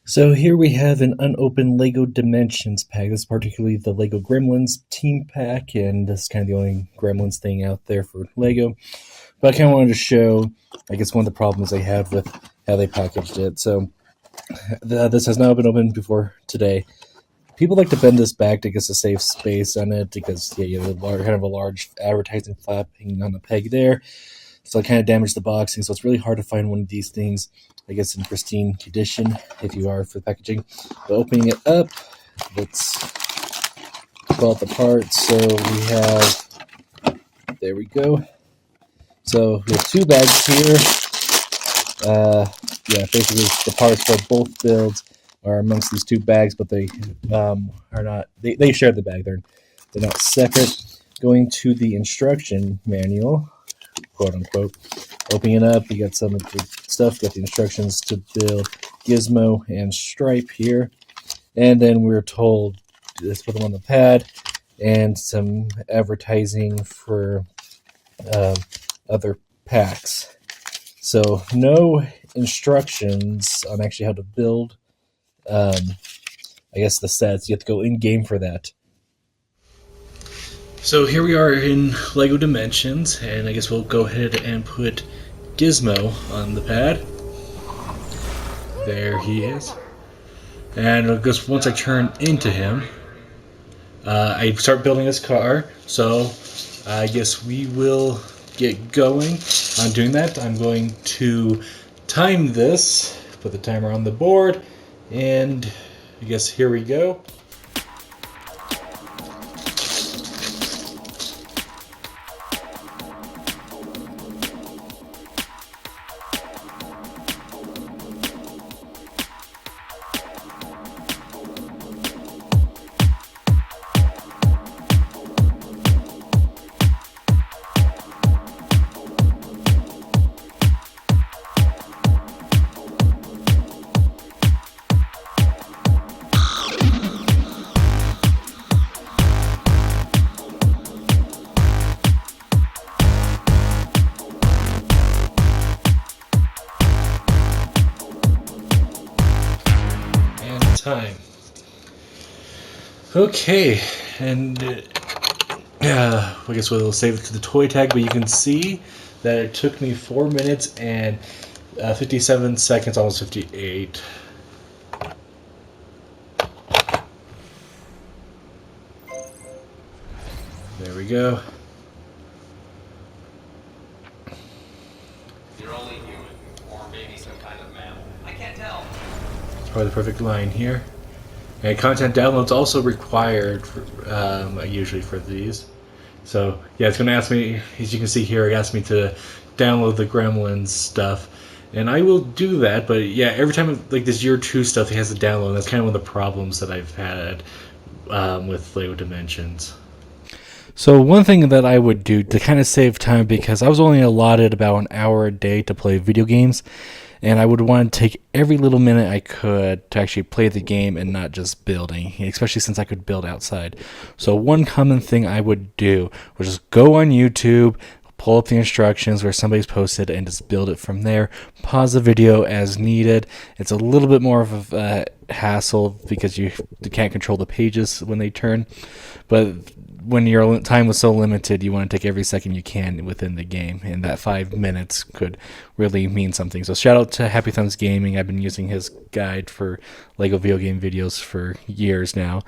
So here we have an unopened LEGO Dimensions pack. This is particularly the LEGO Gremlins team pack, and this is kind of the only Gremlins thing out there for LEGO. But I kind of wanted to show, I guess, one of the problems they have with how they packaged it. So this has not been opened before today. People like to bend this back to get to save space on it because you have kind of a large advertising flap hanging on the peg there. So it kind of damaged the boxing. So it's really hard to find one of these things, I guess, in pristine condition if you are for the packaging. But opening it up, let's pull out the parts. So we have, there we go. So we have two bags here. Basically the parts for both builds are amongst these two bags, but they are not. They share the bag. They're not separate. Going to the instruction manual, quote unquote. Opening it up, you got some of the stuff. Got the instructions to build Gizmo and Stripe here, and then we're told let's put them on the pad, and some advertising for other packs. So no instructions on actually how to build. I guess the sets. You have to go in game for that. So here we are in LEGO Dimensions, and I guess we'll go ahead and put Gizmo on the pad. There he is. And I guess once I turn into him, I start building his car. So I guess we will get going on doing that. I'm going to time this, put the timer on the board, and I guess here we go. Time. Okay, and I guess we'll save it to the toy tag, but you can see that it took me 4 minutes and 57 seconds, almost 58. There we go. You're only human, or maybe some kind of mammal. I can't tell. It's probably the perfect line here. And content downloads also required for, usually for these. So yeah, it's going to ask me, as you can see here, it asked me to download the Gremlins stuff, and I will do that. But yeah, every time like this Year 2 stuff, it has to download. That's kind of one of the problems that I've had with LEGO Dimensions. So one thing that I would do to kind of save time, because I was only allotted about an hour a day to play video games, and I would want to take every little minute I could to actually play the game and not just building, especially since I could build outside. So one common thing I would do was just go on YouTube, pull up the instructions where somebody's posted, and just build it from there. Pause the video as needed. It's a little bit more of a hassle because you can't control the pages when they turn, but when your time was so limited, you want to take every second you can within the game, and that 5 minutes could really mean something. So shout out to Happy Thumbs Gaming. I've been using his guide for LEGO video game videos for years now.